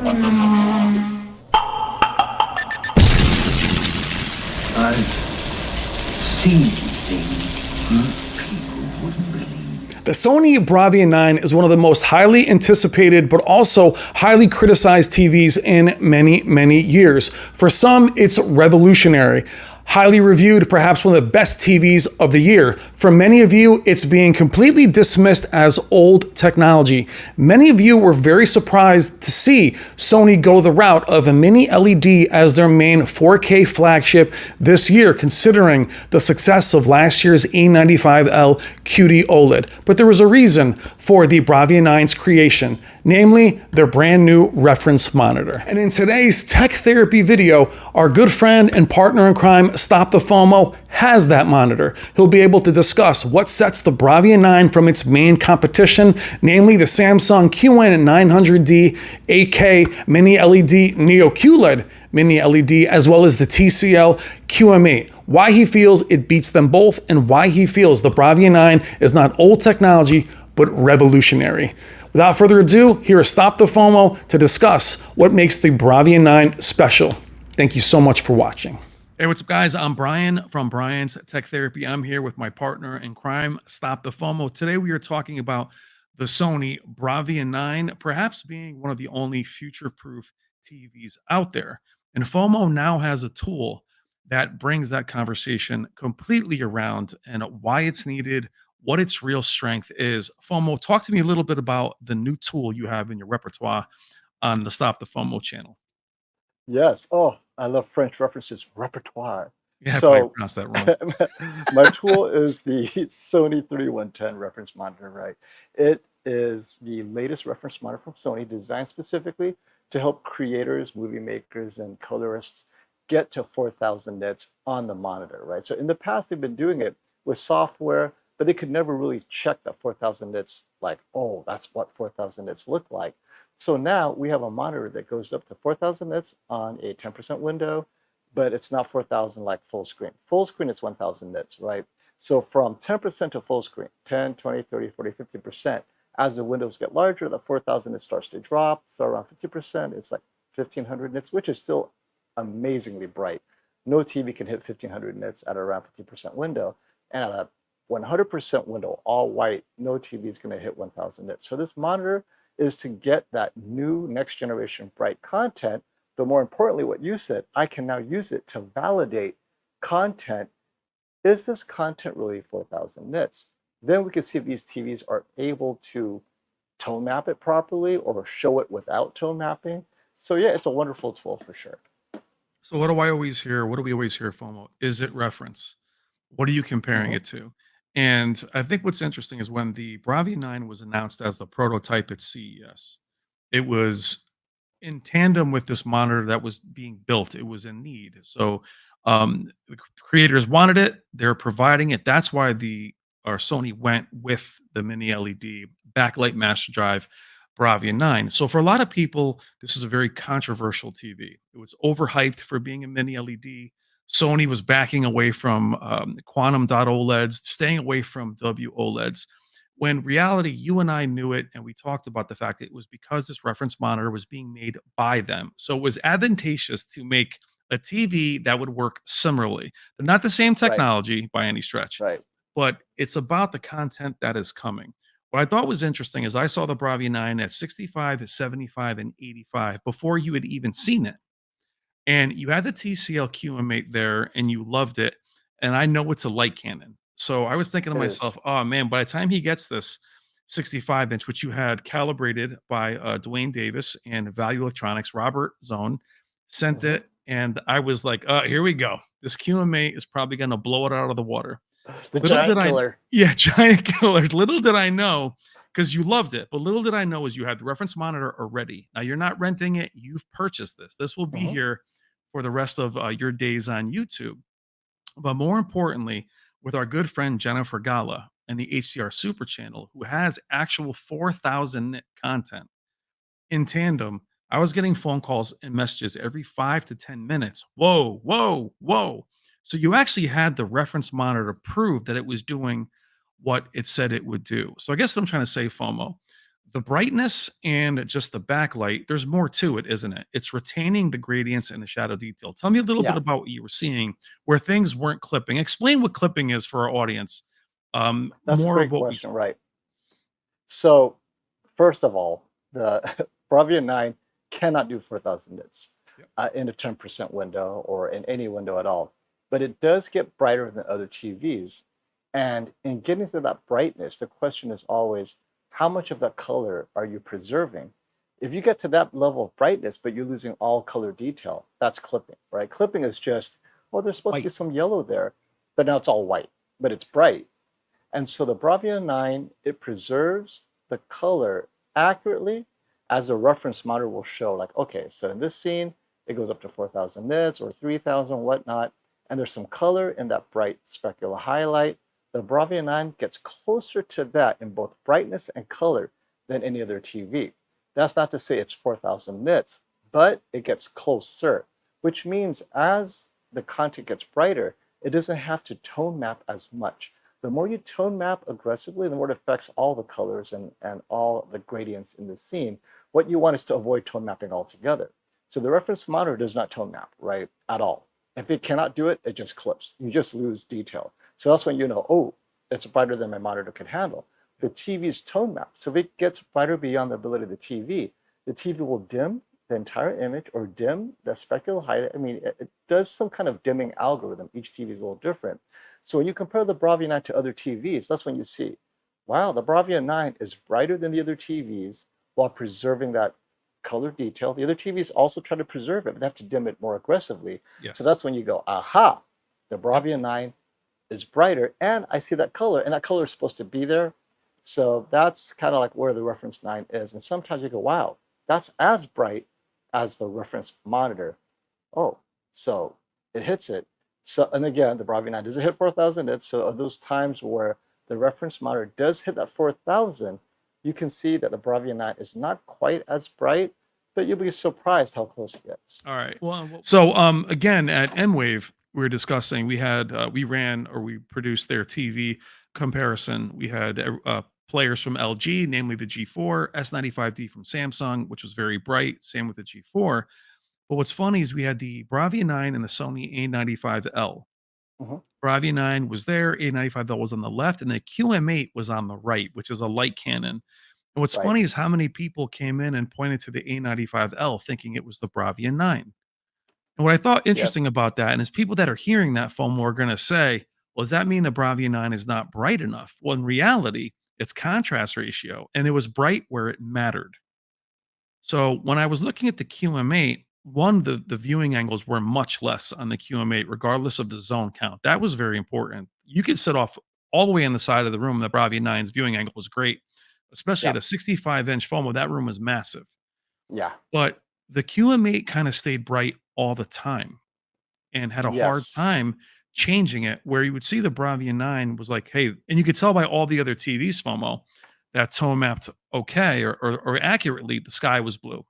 I've seen things most people wouldn't believe. The Sony Bravia 9 is one of the most highly anticipated but also highly criticized TVs in many, many years. For some, it's revolutionary. Highly reviewed, perhaps one of the best TVs of the year. For many of you, it's being completely dismissed as old technology. Many of you were very surprised to see Sony go the route of a mini LED as their main 4K flagship this year, considering the success of last year's E95L QD OLED. But there was a reason for the Bravia 9's creation, namely their brand new reference monitor. And in today's tech therapy video, our good friend and partner in crime, Stop the FOMO, has that monitor. He'll be able to discuss what sets the Bravia 9 from its main competition, namely the Samsung QN900D 8K Mini LED Neo QLED Mini LED, as well as the TCL QM8. Why he feels it beats them both, and why he feels the Bravia 9 is not old technology, but revolutionary. Without further ado, here is Stop the FOMO to discuss what makes the Bravia 9 special. Thank you so much for watching. Hey, what's up, guys? I'm Brian from Brian's Tech Therapy. I'm here with my partner in crime, Stop the FOMO. Today, we are talking about the Sony Bravia 9, perhaps being one of the only future-proof TVs out there. And FOMO now has a tool that brings that conversation completely around and why it's needed, what its real strength is. FOMO, talk to me a little bit about the new tool you have in your repertoire on the Stop the FOMO channel. Yes. Oh, I love French references. Repertoire. Yeah, I probably So pronounced that wrong. my tool is the Sony 3110 reference monitor, right? It is the latest reference monitor from Sony, designed specifically to help creators, movie makers, and colorists get to 4,000 nits on the monitor, right? So in the past, they've been doing it with software, but they could never really check that 4,000 nits, like, oh, that's what 4,000 nits look like. So now we have a monitor that goes up to 4,000 nits on a 10% window, but it's not 4,000 like full screen. Full screen is 1,000 nits, right? So from 10% to full screen, 10, 20, 30, 40, 50%, as the windows get larger, the 4,000 nits starts to drop. So around 50%, it's like 1,500 nits, which is still amazingly bright. No TV can hit 1,500 nits at around 50% window. And at a 100% window, all white, no TV is going to hit 1,000 nits. So this monitor is to get that new next generation bright content. But more importantly, what you said, I can now use it to validate content. Is this content really 4,000 nits? Then we can see if these TVs are able to tone map it properly or show it without tone mapping. So yeah, it's a wonderful tool for sure. So what do I always hear? What do we always hear, FOMO? Is it reference? What are you comparing Mhm. it to? And I think what's interesting is when the Bravia 9 was announced as the prototype at CES, it was in tandem with this monitor that was being built. It was in need. So the creators wanted it, they're providing it. That's why the or Sony went with the mini LED backlight master drive Bravia 9. So for a lot of people, this is a very controversial TV. It was overhyped for being a mini LED. Sony was backing away from quantum dot OLEDs, staying away from WOLEDs. When reality, you and I knew it, and we talked about the fact that it was because this reference monitor was being made by them. So it was advantageous to make a TV that would work similarly. They're not the same Right, technology by any stretch, right. but it's about the content that is coming. What I thought was interesting is I saw the Bravia 9 at 65, 75, and 85 before you had even seen it. And you had the TCL QM8 there and you loved it. And I know it's a light cannon. So I was thinking to It is. myself, oh man, by the time he gets this 65 inch, which you had calibrated by Dwayne Davis and Value Electronics, Robert Zone sent Mhm. it. And I was like, here we go. This QM8 is probably going to blow it out of the water. The Little did giant I killer. yeah, giant killer. Little did I know, because you loved it, but little did I know is you had the reference monitor already. Now you're not renting it, you've purchased this. This will be Mhm. here for the rest of, your days on YouTube. But more importantly, with our good friend Jennifer Gala and the HDR Super Channel, who has actual 4,000 nit content in tandem, I was getting phone calls and messages every 5 to 10 minutes. Whoa, whoa, whoa. So you actually had the reference monitor prove that it was doing what it said it would do. So I guess what I'm trying to say, FOMO, the brightness and just the backlight, there's more to it, isn't it? It's retaining the gradients and the shadow detail. Tell me a little bit Yeah, about what you were seeing where things weren't clipping. Explain what clipping is for our audience. that's a More of great what we question, saw. right? So, first of all, the Bravia 9 cannot do 4,000 nits Yep. in a 10% window or in any window at all. But it does get brighter than other TVs. And in getting to that brightness, the question is always, how much of that color are you preserving? If you get to that level of brightness, but you're losing all color detail, that's clipping, right? Clipping is just, well, there's supposed to be White. some yellow there, but now it's all white, but it's bright. And so the Bravia 9, it preserves the color accurately as a reference monitor will show. Like, okay, so in this scene, it goes up to 4,000 nits or 3,000, whatnot. And there's some color in that bright specular highlight. The Bravia 9 gets closer to that in both brightness and color than any other TV. That's not to say it's 4,000 nits, but it gets closer, which means as the content gets brighter, it doesn't have to tone map as much. The more you tone map aggressively, the more it affects all the colors and all the gradients in the scene. What you want is to avoid tone mapping altogether. So the reference monitor does not tone map, right, at all. If it cannot do it, it just clips. You just lose detail. So that's when you know, oh, it's brighter than my monitor can handle. The TV's tone map. So if it gets brighter beyond the ability of the TV will dim the entire image or dim the specular highlight. I mean, it does some kind of dimming algorithm. Each TV is a little different. So when you compare the Bravia 9 to other TVs, that's when you see, wow, the Bravia 9 is brighter than the other TVs while preserving that color detail. The other TVs also try to preserve it, but they have to dim it more aggressively. So Yes. that's when you go, aha, the Yep. Bravia 9 is brighter, and I see that color, and that color is supposed to be there. So that's kind of like where the reference 9 is. And sometimes you go, wow, that's as bright as the reference monitor. Oh, so it hits it. So, and again, the Bravia 9 doesn't hit 4,000 nits. So of those times where the reference monitor does hit that 4,000, you can see that the Bravia 9 is not quite as bright, but you'll be surprised how close it gets. All right. So again at M-Wave, we were discussing we had we ran or we produced their TV comparison. We had players from LG, namely the G4, S95D from Samsung, which was very bright. Same with the G4. But what's funny is we had the Bravia 9 and the Sony A95L. Mhm. Bravia 9 was there, A95L was on the left, and the QM8 was on the right, which is a light cannon. And what's Right. funny is how many people came in and pointed to the A95L thinking it was the Bravia 9. And what I thought Yep. interesting about that, and is people that are hearing that FOMO are going to say, well, does that mean the Bravia 9 is not bright enough? Well, in reality, it's contrast ratio, and it was bright where it mattered. So when I was looking at the QM8, one, the viewing angles were much less on the QM8, regardless of the zone count. That was very important. You could sit off all the way on the side of the room. The Bravia 9's viewing angle was great, especially at Yep. a 65-inch FOMO. That room was massive. Yeah. But the QM8 kind of stayed bright all the time and had a hard Yes. time changing it, where you would see the Bravia 9 was like, hey, and you could tell by all the other TVs, FOMO, that tone mapped okay or accurately, the sky was blue.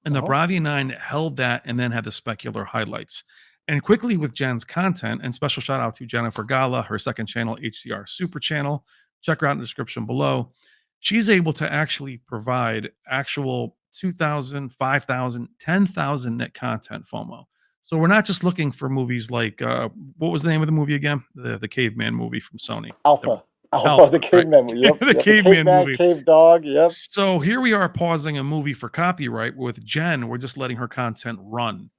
And the Uh-huh. Bravia 9 held that and then had the specular highlights. And quickly with Jen's content, and special shout out to Jennifer Gala, her second channel, HDR Super Channel. Check her out in the description below. She's able to actually provide actual 2,000, 5,000, 10,000 net content FOMO. So we're not just looking for movies like, what was the name of the movie again? The caveman movie from Sony. The Alpha. Alpha, the Alpha, right? caveman. Yep. The Yep. The caveman caveman, movie. cave dog. Yep. So here we are pausing a movie for copyright with Jen. We're just letting her content run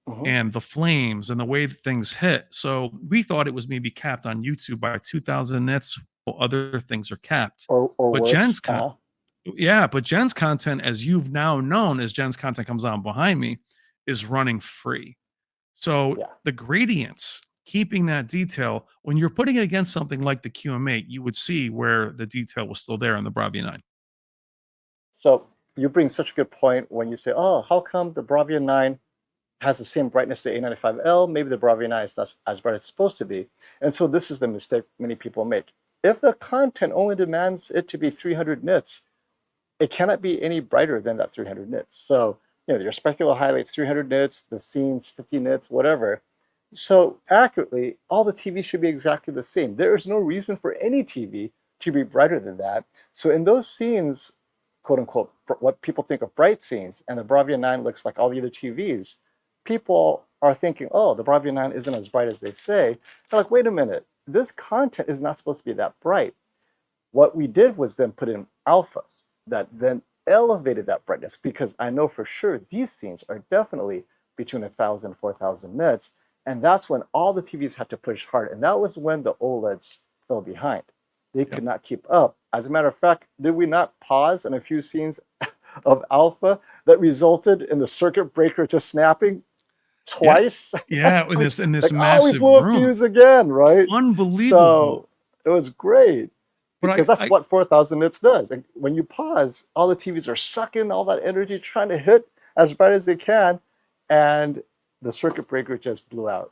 Hmm. and the flames and the way that things hit. So we thought it was maybe capped on YouTube by 2,000 nits, while other things are capped. Or But worse. Jen's con- yeah, but Jen's content, as you've now known, as Jen's content comes on behind me, is running free. So Yeah. the gradients, keeping that detail, when you're putting it against something like the QM8, you would see where the detail was still there on the Bravia 9. So you bring such a good point when you say, oh, how come the Bravia 9 has the same brightness as the A95L? Maybe the Bravia 9 is not as bright as it's supposed to be. And so this is the mistake many people make. If the content only demands it to be 300 nits, it cannot be any brighter than that 300 nits. So, your specular highlights 300 nits, the scenes 50 nits, whatever. So accurately, all the TV should be exactly the same. There is no reason for any TV to be brighter than that. So in those scenes, quote unquote what people think of bright scenes, and the Bravia 9 looks like all the other TVs, people are thinking, oh, the Bravia 9 isn't as bright as they say. They're like, wait a minute, this content is not supposed to be that bright. What we did was then put in alpha that then elevated that brightness, because I know for sure these scenes are definitely between 1,000 and 4,000 nits. And that's when all the TVs had to push hard. And that was when the OLEDs fell behind. They Yep. could not keep up. As a matter of fact, did we not pause in a few scenes of alpha that resulted in the circuit breaker just snapping Yeah. twice? Yeah, in this Like, oh, we massive blew a room. fuse again, right? Unbelievable. So it was great, But because that's what 4,000 nits does. And when you pause, all the TVs are sucking all that energy, trying to hit as bright as they can, and the circuit breaker just blew out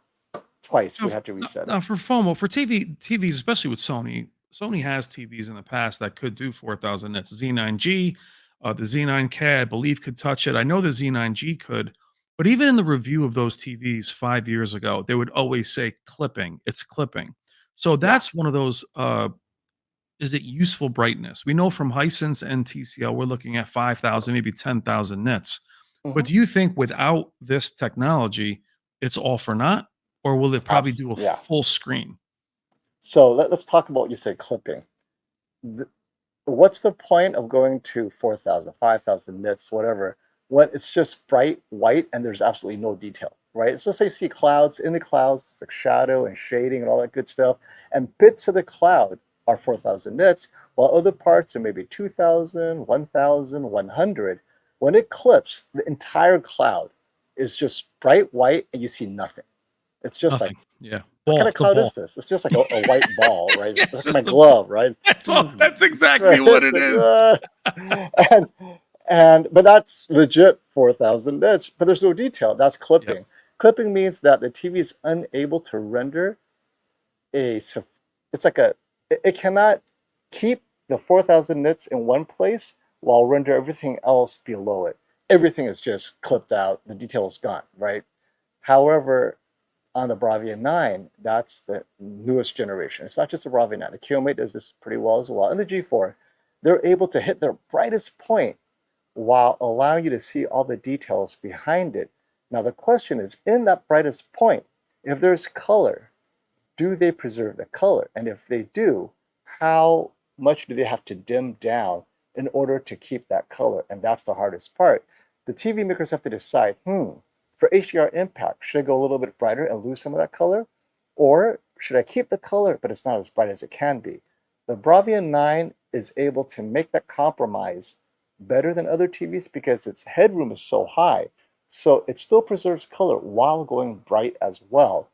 twice. now We f had to now reset it. now for FOMO, for TVs, especially with Sony has TVs in the past that could do 4,000 nits. Z9G, the Z9K, I believe, could touch it. I know the Z9G could, but even in the review of those TVs 5 years ago, they would always say, "Clipping, it's clipping." So Yeah. that's one of those, is it useful brightness? We know from Hisense and TCL, we're looking at 5,000, maybe 10,000 nits. But Hmm. do you think without this technology, it's all for naught, or will it probably do a Yeah. full screen? So let's talk about what you said, clipping. Th- What's the point of going to 4,000, 5,000 nits, whatever, when it's just bright white and there's absolutely no detail, right? It's just, they see clouds, in the clouds, like shadow and shading and all that good stuff. And bits of the cloud are 4,000 nits, while other parts are maybe 2,000, 1,000, 100. When it clips, the entire cloud is just bright white and you see nothing. It's just like, Nothing. Yeah. what kind Ball. of It's a cloud is ball. this? It's just like a white ball, right? It's It's like my just a ball. glove, right? That's all. Zzz, That's exactly right? what It's it like, is. and but that's legit 4,000 nits, but there's no detail. That's Yep. clipping. Clipping means that the TV is unable to render it's like it cannot keep the 4,000 nits in one place while render everything else below it. Everything is just clipped out. The detail is gone, right? However, on the Bravia 9, that's the newest generation. It's not just the Bravia 9. The QM8 does this pretty well as well. And the G4, they're able to hit their brightest point while allowing you to see all the details behind it. Now, the question is, in that brightest point, if there's color, do they preserve the color? And if they do, how much do they have to dim down in order to keep that color? And that's the hardest part. The TV makers have to decide, for HDR impact, should I go a little bit brighter and lose some of that color? Or should I keep the color, but it's not as bright as it can be? The Bravia 9 is able to make that compromise better than other TVs because its headroom is so high. So it still preserves color while going bright as well.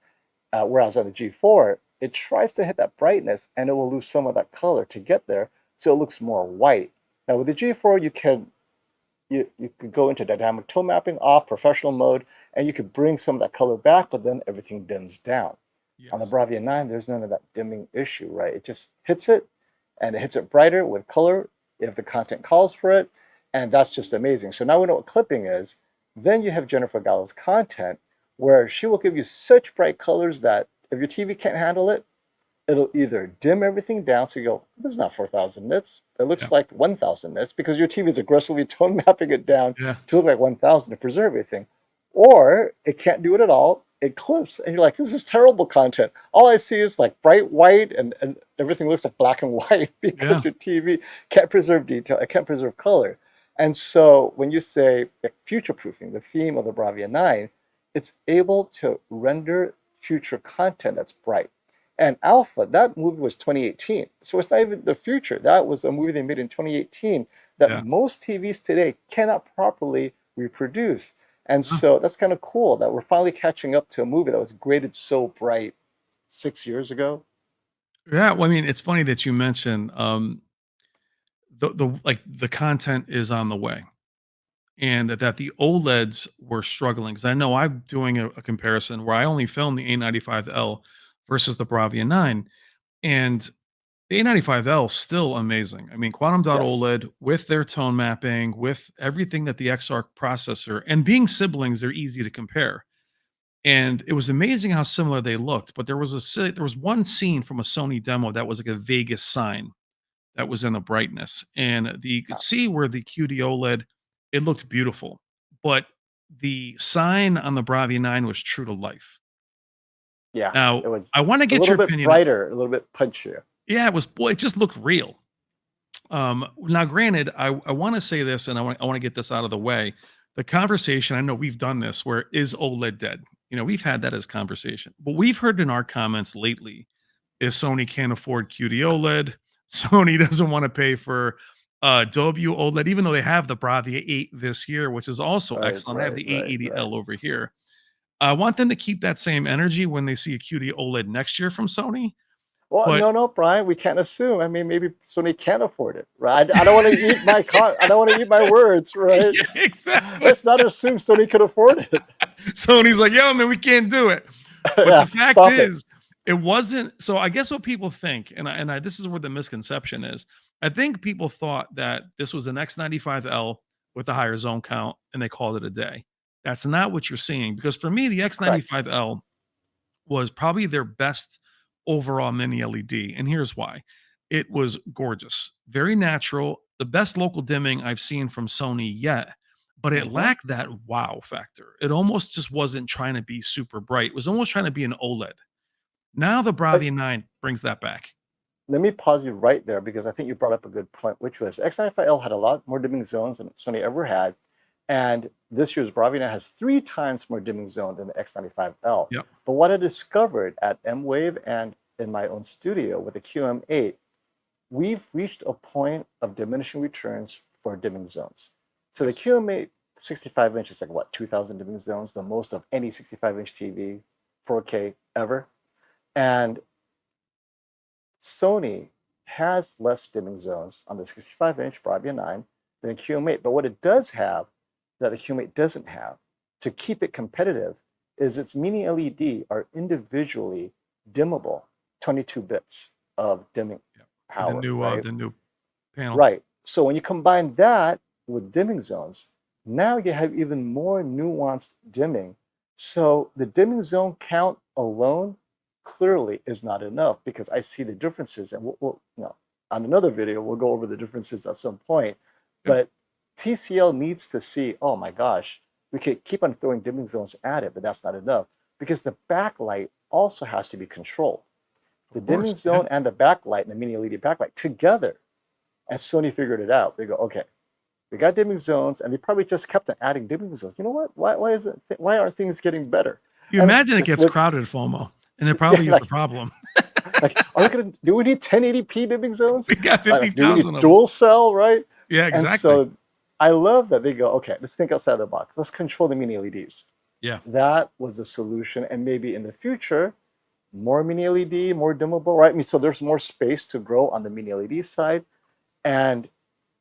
Whereas on the G4, it tries to hit that brightness and it will lose some of that color to get there, so it looks more white. Now with the G4, you could go into dynamic tone mapping off professional mode, and you could bring some of that color back, but then everything dims down. On the Yes. Bravia 9, there's none of that dimming issue, right? It just hits it, and it hits it brighter with color if the content calls for it, and that's just amazing. So now we know what clipping is. Then you have Jennifer Gala's content, where she will give you such bright colors that if your TV can't handle it, it'll either dim everything down, so you go, this is not 4,000 nits. It Yeah. looks like 1,000 nits, because your TV is aggressively tone mapping it down Yeah. to look like 1,000 to preserve everything. Or it can't do it at all. It clips, and you're like, this is terrible content. All I see is like bright white, and everything looks like black and white because Yeah. your TV can't preserve detail, it can't preserve color. And so when you say like, future proofing, the theme of the Bravia 9, it's able to render future content that's bright. And Alpha, that movie was 2018. So it's not even the future. That was a movie they made in 2018 that Yeah. most TVs today cannot properly reproduce. And Yeah. so that's kind of cool that we're finally catching up to a movie that was graded so bright 6 years ago. Yeah, well, I mean, it's funny that you mentioned, the content is on the way, and that the OLEDs were struggling. Because I know I'm doing a comparison where I only filmed the A95L versus the Bravia 9, and the A95L still amazing. I mean, Quantum Dot Yes. OLED with their tone mapping, with everything that the XARC processor, and being siblings, they're easy to compare. And it was amazing how similar they looked. But there was one scene from a Sony demo that was like a Vegas sign, that was in the brightness. And you could Yeah, see where the QD OLED, it looked beautiful. But the sign on the Bravia 9 was true to life. yeah, Now, it was I want to a get little your bit opinion. brighter, a little bit punchier. Yeah, it was, boy, it just looked real. Now, granted, I want to say this, and I want to get this out of the way. The conversation, I know we've done this, where is OLED dead? We've had that as conversation. But we've heard in our comments lately is Sony can't afford QD OLED. Sony doesn't want to pay for W OLED, even though they have the Bravia 8 this year, which is also Right, excellent. I have right, the right, right. 880L over here. I want them to keep that same energy when they see a QD OLED next year from Sony. Well, But no, no, Brian, we can't assume. I mean, maybe Sony can't afford it, right? I don't want to eat I don't want to eat my words, right? yeah, exactly. Let's not assume Sony could afford it. Sony's like, yo, man, we can't do it. But Yeah, the fact stop it. is, it wasn't. So I guess what people think, and this is where the misconception is. I think people thought that this was an X95L with a higher zone count, and they called it a day. That's not what you're seeing, because for me, the Correct. X95L was probably their best overall mini LED. And here's why: it was gorgeous, very natural, the best local dimming I've seen from Sony yet, but it Hmm. lacked that wow factor. It almost just wasn't trying to be super bright. It was almost trying to be an OLED. Now the But Bravia 9 brings that back. let me pause you right there because I think you brought up a good point, which was X95L had a lot more dimming zones than Sony ever had. And this year's Bravia has 3 times more dimming zone than the X95L. Yep. But what I discovered at M-Wave and in my own studio with the QM8, we've reached a point of diminishing returns for dimming zones. So the Yes. QM8 65 inch is like what, 2,000 dimming zones, the most of any 65-inch TV, 4K ever. And Sony has less dimming zones on the 65-inch Bravia 9 than the QM8. But what it does have that the QM8 doesn't have to keep it competitive is its mini LED are individually dimmable 22 bits of dimming Yep. With power, right? the new panel. Right. So when you combine that with dimming zones, now you have even more nuanced dimming. So the dimming zone count alone clearly is not enough because I see the differences, and on another video we'll go over the differences at some point. Yep. But TCL needs to see, oh my gosh, we could keep on throwing dimming zones at it, but that's not enough because the backlight also has to be controlled. The Of dimming course. Yeah. zone and the backlight and the mini LED backlight together, and Sony figured it out. They go, okay, we got dimming zones, and they probably just kept on adding dimming zones. You know what? Why aren't things getting better? You And imagine it it's gets crowded, FOMO, and it yeah, probably is the problem. are we gonna do we need 1080p dimming zones? We got Like, do we need 50,000 of them. dual cell, right? Yeah, And exactly. so I love that they go, okay, let's think outside the box. Let's control the mini LEDs. Yeah. That was the solution, and maybe in the future, more mini LED, more dimmable, right? I mean, so there's more space to grow on the mini LED side. And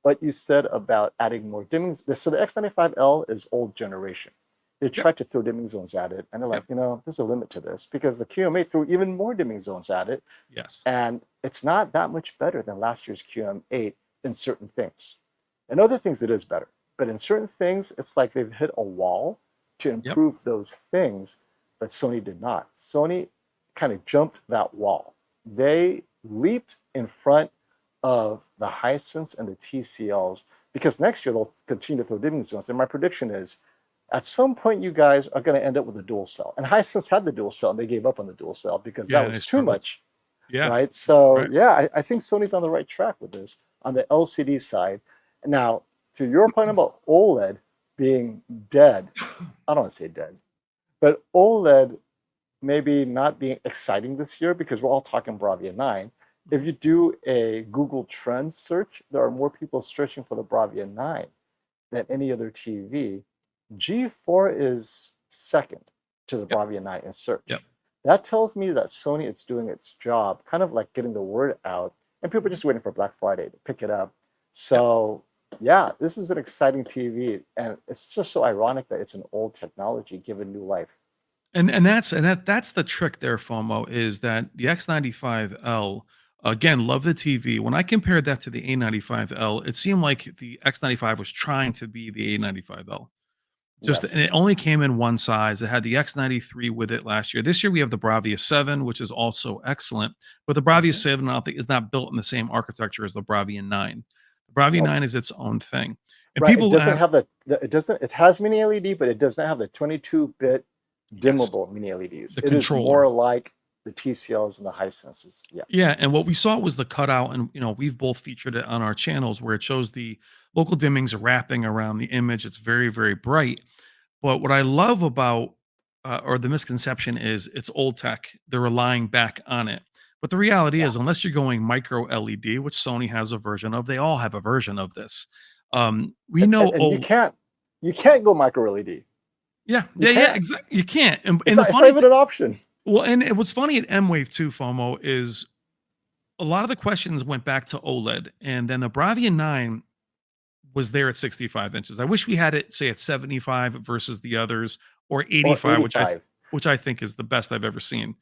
what you said about adding more dimming, so the X95L is old generation. They Yep. tried to throw dimming zones at it, and they're Yep. like, there's a limit to this because the QM8 threw even more dimming zones at it, Yes. and it's not that much better than last year's QM8 in certain things. In other things, it is better, but in certain things, it's like they've hit a wall to Yep. improve those things, but Sony did not. Sony kind of jumped that wall. They leaped in front of the Hisense and the TCLs because next year they'll continue to throw dimming zones. And my prediction is at some point you guys are going to end up with a dual cell. And Hisense had the dual cell and they gave up on the dual cell because that Yeah, they was too struggled. much, Yeah. right? So Right. yeah, I think Sony's on the right track with this on the LCD side. Now, to your point about OLED being dead, I don't want to say dead, but OLED maybe not being exciting this year because we're all talking Bravia 9. If you do a Google Trends search, there are more people searching for the Bravia 9 than any other TV. G4 is second to the Yep. Bravia 9 in search. Yep. That tells me that Sony is doing its job, kind of like getting the word out, and people are just waiting for Black Friday to pick it up. Yep. So, yeah, this is an exciting TV, and it's just so ironic that it's an old technology given new life. That's the trick there, FOMO, is that the X95L, again, love the TV. When I compared that to the A95L, it seemed like the X95 was trying to be the A95L. Just and it Yes. only came in one size. It had the X93 with it last year. This year we have the Bravia 7, which is also excellent, but the Bravia Hmm. 7 I don't think is not built in the same architecture as the Bravia 9. The Bravia Nope. 9 is its own thing. And Right. It people doesn't have have it doesn't, it has mini LED, but it does not have the 22-bit yes, dimmable mini LEDs. the It is controller. more like the TCLs and the Hisenses. Yeah. Yeah, and what we saw was the cutout, and we've both featured it on our channels where it shows the local dimmings wrapping around the image. It's very, very bright. But what I love about, or the misconception is, it's old tech. They're relying back on it. But the reality Yeah. is, unless you're going micro LED, which Sony has a version of, they all have a version of this. We know. And Oh, you can't go micro LED. yeah, You yeah, yeah, can't. exactly. You can't. And, It's and the not, it's not funny even thing, an option. well, and what's funny at M Wave 2 FOMO is a lot of the questions went back to OLED, and then the Bravia 9 was there at 65 inches. I wish we had it say at 75 versus the others, or Or 85, 85. which I think is the best I've ever seen.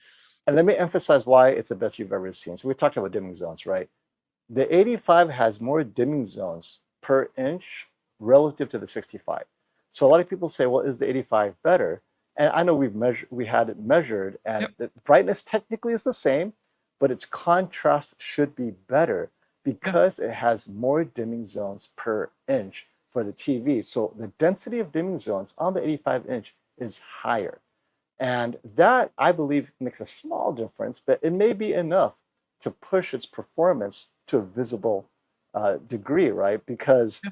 And let me emphasize why it's the best you've ever seen. So we talked about dimming zones, right? The 85 has more dimming zones per inch relative to the 65. So a lot of people say, well, is the 85 better? And I know we had it measured, and Yep, the brightness technically is the same, but its contrast should be better yeah, because it has more dimming zones per inch for the TV. So the density of dimming zones on the 85 inch is higher. And that, I believe, makes a small difference, but it may be enough to push its performance to a visible degree, right? Because yeah.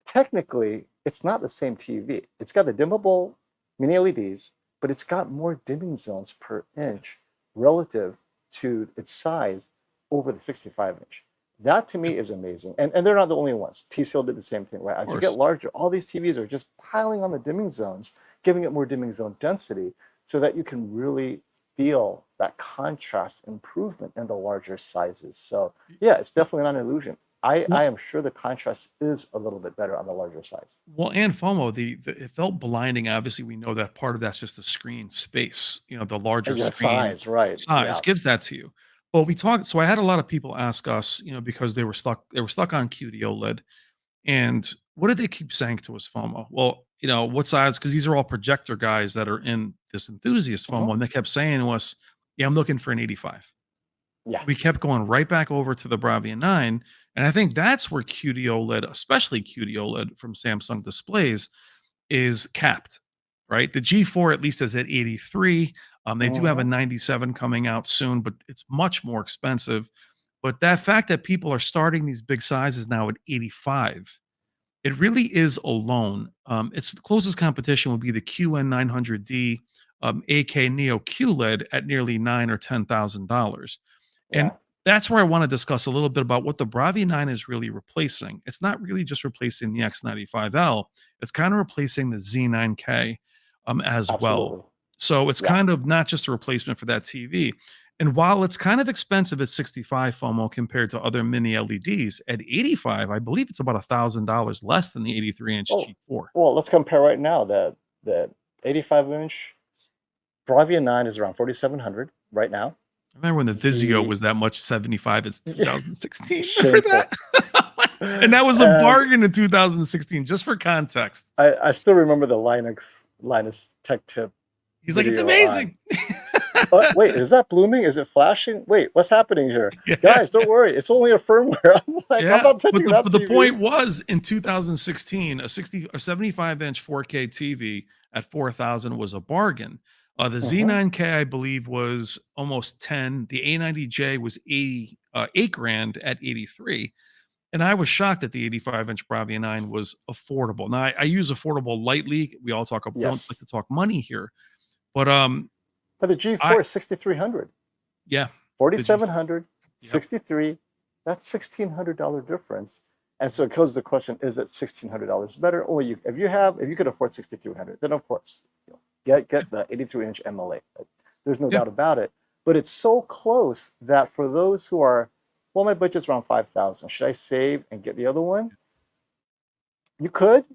technically, it's not the same TV. It's got the dimmable mini LEDs, but it's got more dimming zones per inch relative to its size over the 65 inch. That to me is amazing. And they're not the only ones. TCL did the same thing, right? Of As you get course. larger, all these TVs are just piling on the dimming zones, giving it more dimming zone density so that you can really feel that contrast improvement in the larger sizes. So yeah, it's definitely not an illusion. I Well, am sure the contrast is a little bit better on the larger size. well, and FOMO, it felt blinding. Obviously, we know that part of that's just the screen space. The larger Yeah, screen size, right. size Yeah. gives that to you. Well, we talked. So I had a lot of people ask us, because they were stuck on QD OLED. And what did they keep saying to us, FOMO? Well, what size? Because these are all projector guys that are in this enthusiast Mhm. FOMO, and they kept saying to us, "Yeah, I'm looking for an 85." Yeah, We kept going right back over to the Bravia 9, and I think that's where QD OLED, especially QD OLED from Samsung Displays, is capped, right? The G4 at least is at 83. They do have a mhm, 97 coming out soon, but it's much more expensive. But that fact that people are starting these big sizes now at 85, it really is alone. Its closest competition would be the QN900D AK Neo QLED at nearly $9 or $10,000. And yeah, that's where I want to discuss a little bit about what the Bravia 9 is really replacing. It's not really just replacing the X95L, it's kind of replacing the Z9K as well. absolutely. So it's Yeah. kind of not just a replacement for that TV. And while it's kind of expensive at 65 FOMO compared to other mini LEDs, at 85, I believe it's about $1,000 less than the 83-inch Oh, G4. well, let's compare right now. The 85-inch Bravia 9 is around 4,700 right now. I remember when the Vizio The was that much, 75, it's Yeah, 2016. Remember shameful. that? And that was a And bargain in 2016, just for context. I still remember the Linus Tech Tip He's like, "It's video on. amazing." Wait, is that blooming? Is it flashing? Wait, what's happening here? Yeah, Guys, don't worry. It's only a firmware. I'm like, I'm yeah, not touching that but the TV. point was, in 2016, a 75-inch 4K TV at 4,000 was a bargain. The Hmm. Z9K, I believe, was almost 10. The A90J was 8 grand at 83. And I was shocked that the 85-inch Bravia 9 was affordable. Now, I use affordable lightly. We don't like Yes. to talk money here, but But the I G4 is 6,300. yeah, the G 4,700, yep. 63. That's $1,600 difference. And so it goes to the question, is it $1,600 better? Or if you could afford 6,300, then of course, Yeah, get the 83-inch MLA. There's no yeah, doubt about it. But it's so close that for those who are, well, my budget's around 5,000. Should I save and get the other one? You could.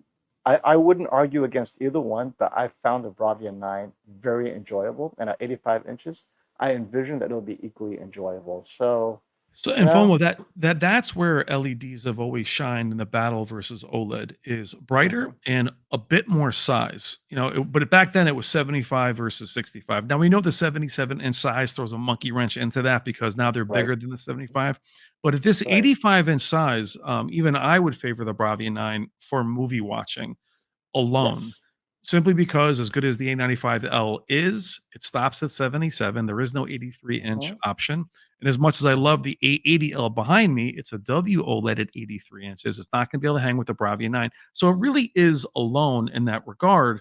I wouldn't argue against either one, but I found the Bravia 9 very enjoyable. And at 85 inches, I envision that it'll be equally enjoyable. So So, You and know? FOMO, that's where LEDs have always shined in the battle versus OLED is Hmm. brighter and a bit more size. But back then it was 75 versus 65. Now we know the 77 inch size throws a monkey wrench into that because now they're Right. bigger than the 75. But at this Right. 85-inch size, even I would favor the Bravia 9 for movie watching alone, Yes. simply because as good as the A95L is, it stops at 77. There is no 83-inch Hmm. option. And as much as I Hmm. love the A80L behind me, it's a WOLED at 83 inches. It's not going to be able to hang with the Bravia 9. So it really is alone in that regard.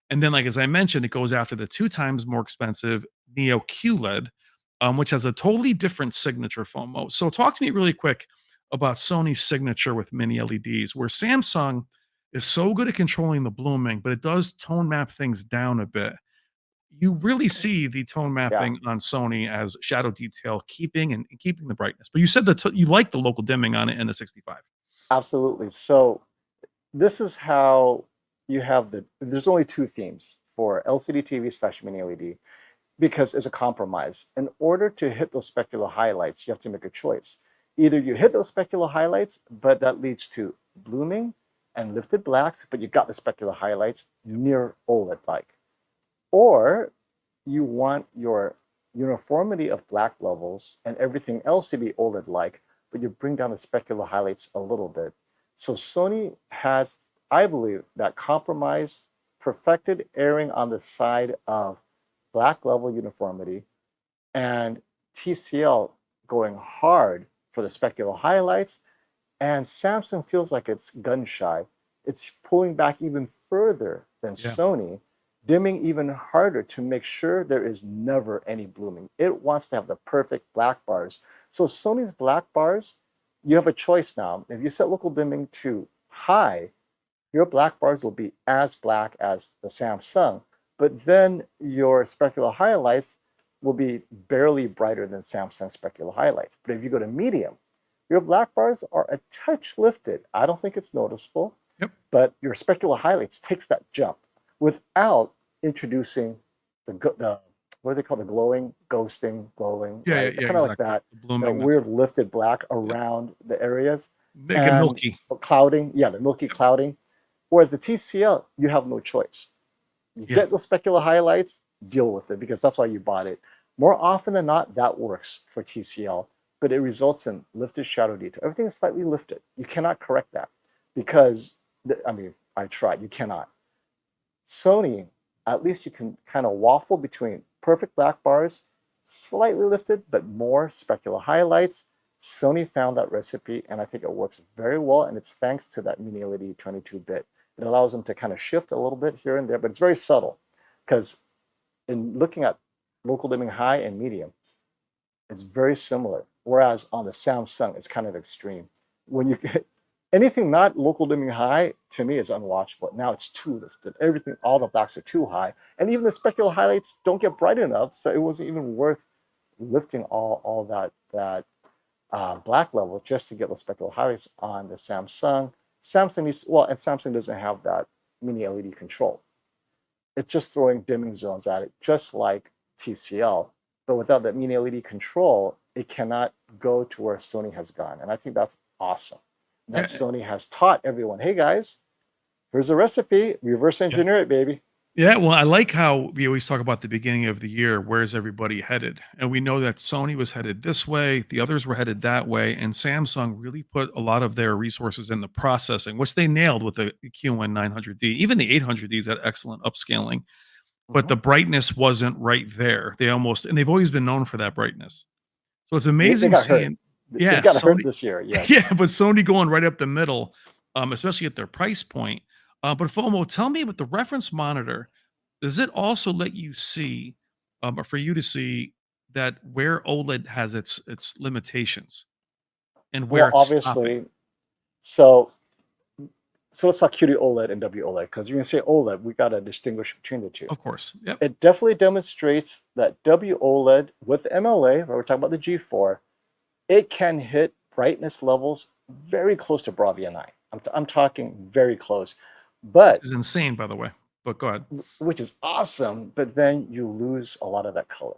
And then, like as I mentioned, it goes after the 2 times more expensive Neo QLED, which has a totally different signature FOMO. So talk to me really quick about Sony's signature with mini LEDs, where Samsung is so good at controlling the blooming, but it does tone map things down a bit. You really see the tone Yeah. mapping on Sony as shadow detail, keeping the brightness. But you said that you like the local dimming on it in the 65. Absolutely. So this is how you have there's only two themes for LCD TV slash mini LED because it's a compromise. In order to hit those specular highlights, you have to make a choice. Either you hit those specular highlights, but that leads to blooming and lifted blacks, but you got the specular highlights near OLED like. Or you want your uniformity of black levels and everything else to be OLED-like, but you bring down the specular highlights a little bit. So Sony has, I believe, that compromise perfected erring on the side of black level uniformity and TCL going hard for the specular highlights, and Samsung feels like it's gun shy. It's pulling back even further than Yeah. Sony, dimming even harder to make sure there is never any blooming. It wants to have the perfect black bars. So Sony's black bars, you have a choice now. If you set local dimming to high, your black bars will be as black as the Samsung, but then your specular highlights will be barely brighter than Samsung specular highlights. But if you go to medium, your black bars are a touch lifted. I don't think it's noticeable, Yep. but your specular highlights takes that jump without introducing the what do they call the glowing, ghosting, glowing, Yeah, yeah, right? yeah, Kind of like exactly. that, The that blooming, that's weird lifted black yep. around the areas Make it and milky. clouding. Yeah, the milky Yep. clouding. Whereas the TCL, you have no choice. You Yeah. get those specular highlights, deal with it because that's why you bought it. More often than not, that works for TCL, but it results in lifted shadow detail. Everything is slightly lifted. You cannot correct that because, I mean, I tried. You cannot. Sony, at least you can kind of waffle between perfect black bars, slightly lifted, but more specular highlights. Sony found that recipe, and I think it works very well, and it's thanks to that mini LED 22-bit. It allows them to kind of shift a little bit here and there, but it's very subtle because in looking at local dimming high and medium, it's very similar. Whereas on the Samsung, it's kind of extreme. When you get anything not local dimming high, to me is unwatchable. Now it's too lifted. Everything, all the blacks are too high. And even the specular highlights don't get bright enough. So it wasn't even worth lifting all that black level just to get those specular highlights on the Samsung. Samsung needs, well, and Samsung doesn't have that mini LED control. It's just throwing dimming zones at it, just like TCL. But without that mini LED control, it cannot go to where Sony has gone. And I think that's awesome. That Yeah. Sony has taught everyone, hey guys, here's a recipe, reverse Yeah. engineer it, baby. Yeah, well, I like how we always talk about the beginning of the year, where's everybody headed? And we know that Sony was headed this way, the others were headed that way, and Samsung really put a lot of their resources in the processing, which they nailed with the QN 900D. Even the 800Ds had excellent upscaling, but Mhm. the brightness wasn't right there. And they've always been known for that brightness. So it's They amazing got hurt. seeing, They yeah, got hurt Sony, this year, yeah, yes. but Sony going right up the middle, especially at their price point. But FOMO, tell me with the reference monitor, does it also let you see, or for you to see that where OLED has its limitations and where Well, it's stopping? obviously, so so let's talk QD OLED and WOLED, because you're gonna say OLED, we gotta distinguish between the two. Of course. Yep. It definitely demonstrates that WOLED with MLA, where we're talking about the G4, it can hit brightness levels very close to Bravia 9. I'm talking very close, Which but is insane, by the way. But go ahead. which is awesome, but then you lose a lot of that color.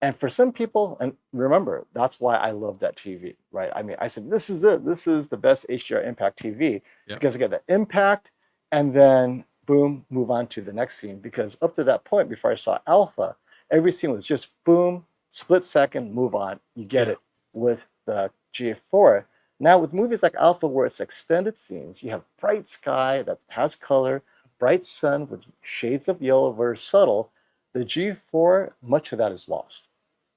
And for some people, and remember, that's why I love that TV, right? I mean, I said, this is it. This is the best HDR impact TV Yep. because I get the impact and then boom, move on to the next scene. Because up to that point, before I saw Alpha, every scene was just boom, split second, move on. You get Yeah. it with the G4. Now, with movies like Alpha, where it's extended scenes, you have bright sky that has color, bright sun with shades of yellow, very subtle. The G4, much of that is lost.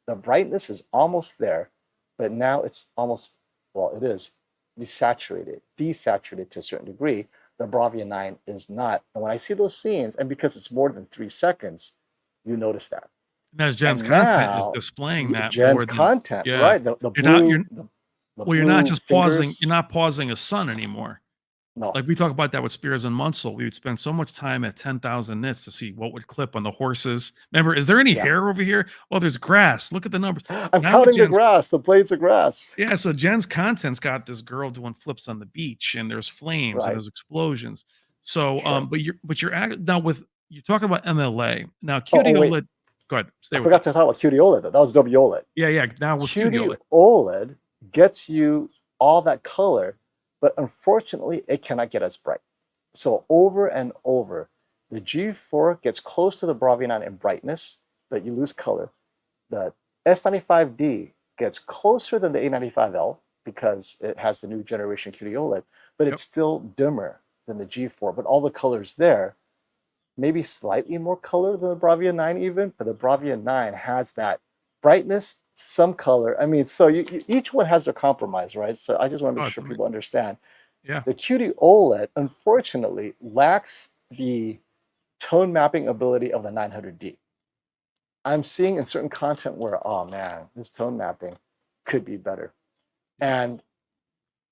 The brightness is almost there, but now it's almost, well, it is desaturated to a certain degree. The Bravia 9 is not. And when I see those scenes, and because it's more than 3 seconds, you notice that. As Jen's And content is now, displaying that Jen's more than, content, yeah. right? The You're not, blue, the well, you're not blue just pausing, you're fingers. not pausing a sun anymore. No, Like we talk about that with Spears and Munsell. We would spend so much time at 10,000 nits to see what would clip on the horses. Remember, is there any yeah. hair over here? Well, there's grass. Look at the numbers. I'm Now with counting the Jen's, grass, the blades of grass. yeah, so Jen's content's got this girl doing flips on the beach and there's flames and Right, there's explosions. So, sure. now with, you're talking about MLA. Now Oh, wait. QD OLED, go ahead, stay I with it. forgot to talk about QD OLED, though. That was W OLED. Yeah, yeah. Now with QD QD OLED. OLED gets you all that color, but unfortunately, it cannot get as bright. So over and over, the G4 gets close to the Bravia 9 in brightness, but you lose color. The S95D gets closer than the A95L because it has the new generation QD OLED, but Yep. it's still dimmer than the G4, but all the color's there. Maybe slightly more color than the Bravia 9 even, but the Bravia 9 has that brightness, some color. I mean, so each one has their compromise, right? So I just want to Oh, make it's sure people understand. yeah. The QD OLED, unfortunately, lacks the tone mapping ability of the 900D. I'm seeing in certain content where, oh man, this tone mapping could be better. Yeah. And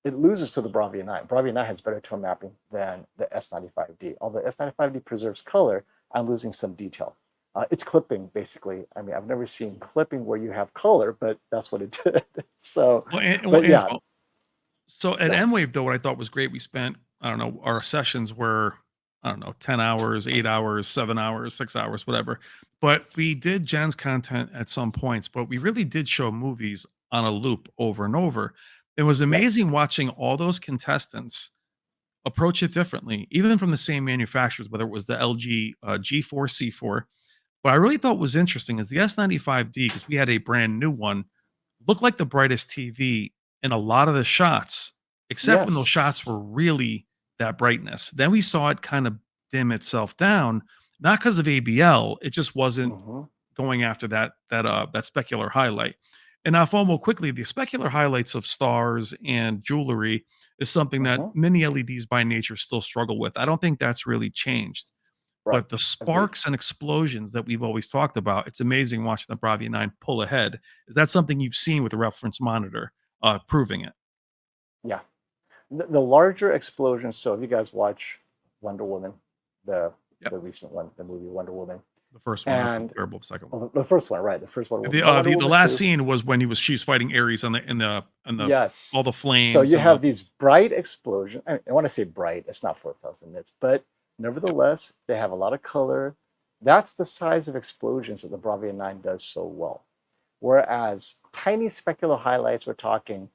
it loses to the Bravia 9. Bravia 9 has better tone mapping than the S95D. Although S95D preserves color, I'm losing some detail. It's clipping, basically. I mean, I've never seen clipping where you have color, but that's what it did. So, Well, but yeah, so at no. M-Wave, though, what I thought was great, we spent, I don't know, our sessions were, I don't know, 10 hours, 8 hours, 7 hours, 6 hours, whatever. But we did Jen's content at some points, but we really did show movies on a loop over and over. It was amazing Yes. watching all those contestants approach it differently, even from the same manufacturers, whether it was the LG G4, C4. What I really thought was interesting is the S95D, because we had a brand new one, looked like the brightest TV in a lot of the shots, except when those shots Yes. were really that brightness. Then we saw it kind of dim itself down, not because of ABL, it just wasn't Mm-hmm. going after that specular highlight. And now, FOMO quickly, the specular highlights of stars and jewelry is something that Mm-hmm. many LEDs by nature still struggle with. I don't think that's really changed. Right. But the Agreed. sparks and explosions that we've always talked about, it's amazing watching the Bravia 9 pull ahead. Is that something you've seen with the reference monitor, proving it? Yeah. The larger explosions. So if you guys watch Wonder Woman, the Yep. the recent one, the movie Wonder Woman, The first one, not the and terrible second one. well, the first one, right? The first Wonder Woman, The, but uh, Wonder the the Woman last 2. scene was when she's fighting Ares on the all Yes. the So flames you and the have these bright explosions. I want to say bright, it's not 4,000 nits, but yep, nevertheless, they have a lot of color. That's the size of explosions that the Bravia 9 does so well. Whereas tiny specular highlights, we're talking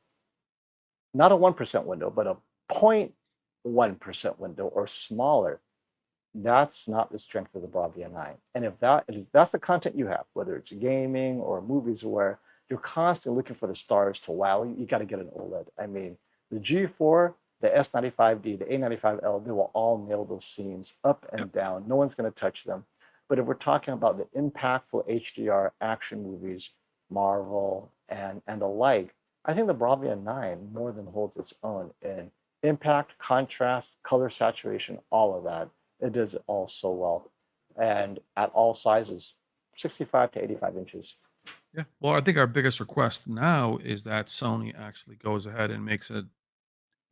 not a 1% window, but a 0.1% window or smaller. That's not the strength of the Bravia 9. And if that's the content you have, whether it's gaming or movies where you're constantly looking for the stars to wow you, got to get an OLED. I mean, the G4, the S95D, the A95L, they will all nail those scenes up yep, and down. No one's going to touch them. But if we're talking about the impactful HDR action movies, Marvel and the like, I think the Bravia 9 more than holds its own in impact, contrast, color saturation, all of that. It does it all so well. And at all sizes, 65 to 85 inches. yeah. Well, I think our biggest request now is that Sony actually goes ahead and makes a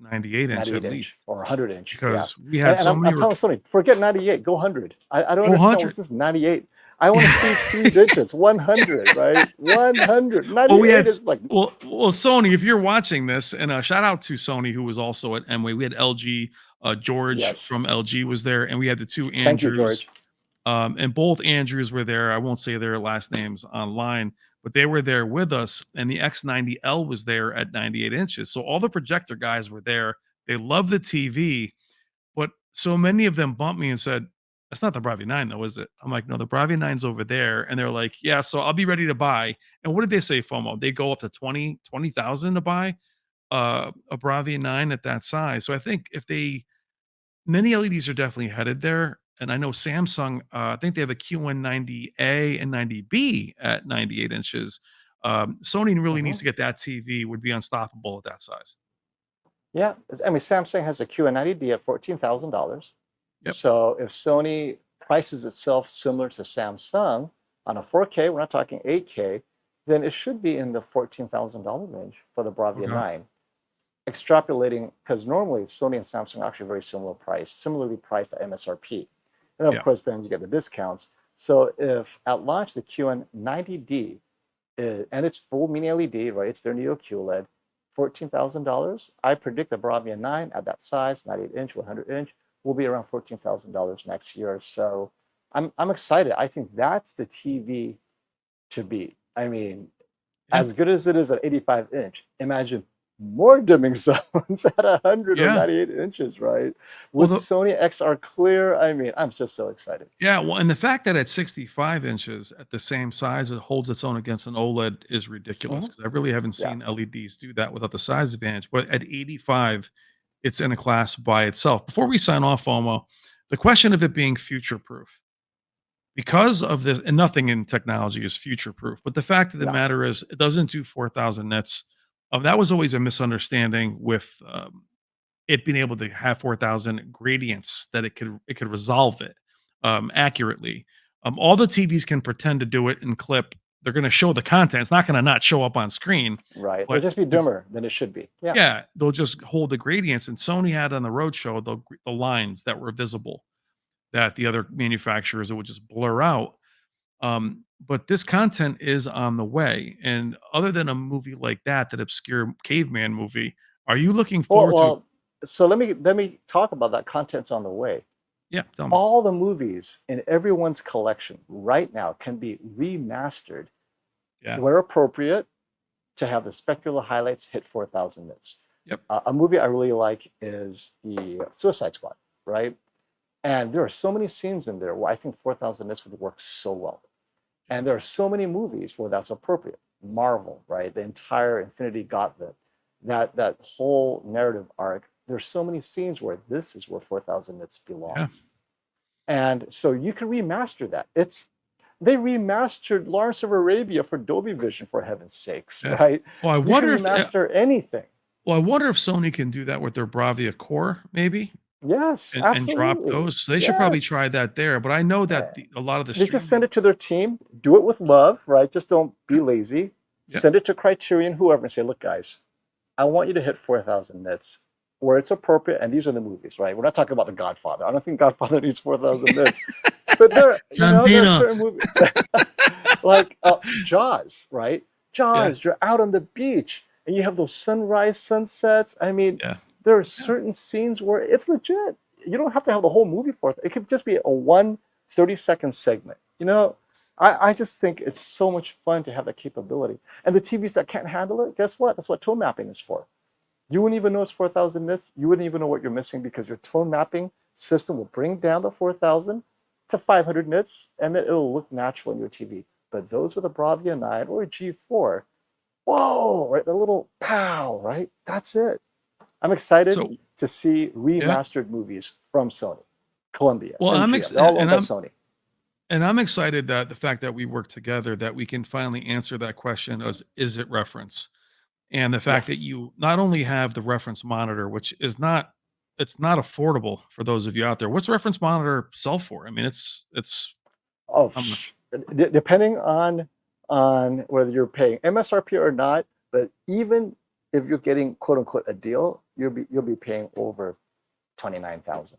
98-inch at 98 inch least, or 100 inch. Yeah. because we And, had and so I'm, many I'm telling Sony, forget 98, go 100. I don't go understand what's 100. this 98. I want to see three digits, 100, right? 100. Well, we had 98 is like, Sony, if you're watching this, and shout out to Sony who was also at Emway. We had LG, George yes. from LG was there, and we had the two Thank you, Andrews. George. And both Andrews were there. I won't say their last names online, but they were there with us. And the X90L was there at 98 inches. So all the projector guys were there. They loved the TV, but so many of them bumped me and said, "That's not the Bravia 9, though, is it?" I'm like, "No, the Bravia 9's over there." And they're like, "Yeah, so I'll be ready to buy." And what did they say, FOMO? They go up to 20,000 to buy a Bravia 9 at that size. So I think if they many LEDs are definitely headed there. And I know Samsung, I think they have a QN90A and 90B at 98 inches. Sony really Hmm. needs to get that TV, would be unstoppable at that size. Yeah, I mean, Samsung has a QN90D at $14,000. Yep. So if Sony prices itself similar to Samsung on a 4K, we're not talking 8K, then it should be in the $14,000 range for the Bravia Okay. 9. Extrapolating, because normally Sony and Samsung are actually very similar price, similarly priced at MSRP. And of Yeah. course, then you get the discounts. So if at launch the QN90D and it's full mini LED, right? It's their Neo QLED, $14,000. I predict the Bravia 9 at that size, 98 inch, 100 inch, will be around $14,000 next year. So I'm excited. I think that's the TV to beat. I mean, Yeah. as good as it is at 85 inch, imagine more dimming zones at 100 or Yeah. 98 inches, right? Well, With Sony XR Clear, I mean, I'm just so excited. well, and the fact that at 65 inches at the same size, it holds its own against an OLED is ridiculous Mhm. because I really haven't Yeah, seen LEDs do that without the size advantage. But at 85, it's in a class by itself. Before we sign off, Omo, the question of it being future proof. Because of this, and nothing in technology is future proof, but the fact of the no, matter is it doesn't do 4,000 nits. That was always a misunderstanding with it being able to have 4,000 gradients that it could resolve it accurately. All the TVs can pretend to do it in clip. They're going to show the content. It's not going to not show up on screen, right. It'll but just be dimmer than it should be. Yeah. yeah, they'll just hold the gradients. And Sony had on the roadshow the lines that were visible that the other manufacturers would just blur out. But this content is on the way. And other than a movie like that obscure caveman movie, are you looking Well, forward to? well, so let me talk about that. Content's on the way. Yeah, tell me. All the movies in everyone's collection right now can be remastered Yeah. where appropriate to have the specular highlights hit 4,000 nits. Yep. A movie I really like is the Suicide Squad, right? And there are so many scenes in there where I think 4,000 nits would work so well. And there are so many movies where that's appropriate. Marvel, right? The entire Infinity Gauntlet, that whole narrative arc. There's so many scenes where this is where 4,000 nits belongs. Yeah. And so you can remaster that. They remastered Lawrence of Arabia for Dolby Vision, for heaven's sakes, Yeah. right? Well, I You wonder can if remaster anything. well, I wonder if Sony can do that with their Bravia Core, maybe, Yes, and drop absolutely. those. So they should probably Yes. try that there. But I know Yeah. that a lot of the They just send streaming. it to their team, do it with love, right? Just don't be lazy. Yeah. Send it to Criterion, whoever, and say, look, guys, I want you to hit 4,000 nits where it's appropriate. And these are the movies, right? We're not talking about The Godfather. I don't think Godfather needs 4,000 nits. But there are Santino. certain movies like Jaws, right? Yeah. Jaws, you're out on the beach and you have those sunrise sunsets. I mean, Yeah. there are certain scenes where it's legit. You don't have to have the whole movie for it. It could just be a 30-second segment. I just think it's so much fun to have that capability. And the TVs that can't handle it, guess what? That's what tone mapping is for. You wouldn't even know it's 4,000 nits. You wouldn't even know what you're missing because your tone mapping system will bring down the 4,000 to 500 nits, and then it'll look natural in your TV. But those with a Bravia 9 or a G4, whoa, right? The little pow, right? That's it. I'm excited So to see yeah. remastered movies from Sony, Columbia, Well, and I'm GM. They're all owned by I'm Sony. and I'm excited that the fact that we work together, that we can finally answer that question as is it reference? And the fact that Yes. you not only have the reference monitor, which is not it's not affordable for those of you out there. What's reference monitor sell for? I mean, it's Oh, how much? depending on whether you're paying MSRP or not, but even if you're getting quote unquote a deal, you'll be paying over 29,000.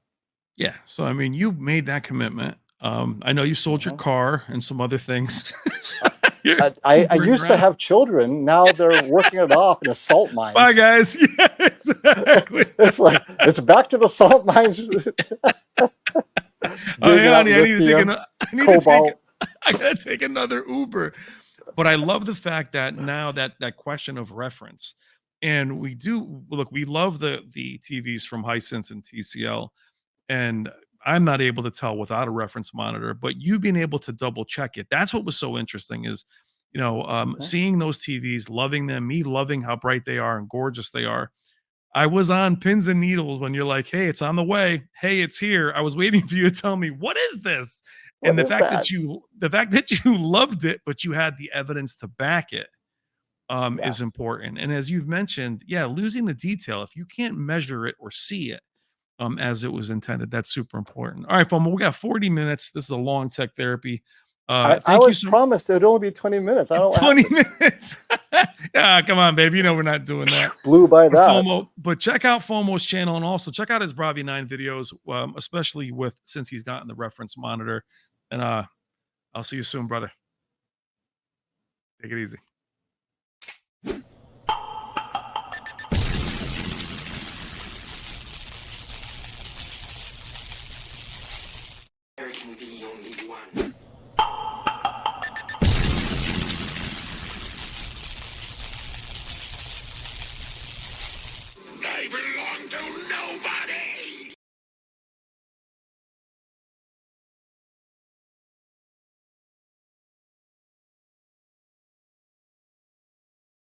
Yeah. So I mean, you made that commitment. I know you sold your Mhm. car and some other things. So you're I hovering used to around. have children. Now they're working it off in the salt Bye, mines. guys. Yeah, exactly. It's like it's back to the salt mines. Oh, Digging hey, out honey, I need to dig lithium. in. Cobalt. I gotta take another Uber. But I love the fact that now that question of reference, and we do look, we love the TVs from Hisense and TCL, and I'm not able to tell without a reference monitor, but you being able to double check it. That's what was so interesting is, seeing those TVs, loving them, me loving how bright they are and gorgeous they are. I was on pins and needles when you're like, "Hey, it's on the way. Hey, it's here." I was waiting for you to tell me, "What is this?" And What is that? the fact that you loved it, but you had the evidence to back it, Yeah. is important. And as you've mentioned, yeah, losing the detail, if you can't measure it or see it, as it was intended, that's super important. All right, FOMO, we got 40 minutes. This is a long tech therapy. I Thank you was so promised it would only be 20 minutes. I don't know what 20 happened. minutes. Ah, come on, babe. You know we're not doing that. Blew by that. FOMO, but check out FOMO's channel and also check out his Bravia 9 videos, especially since he's gotten the reference monitor. And I'll see you soon, brother. Take it easy. There can be only one. I belong to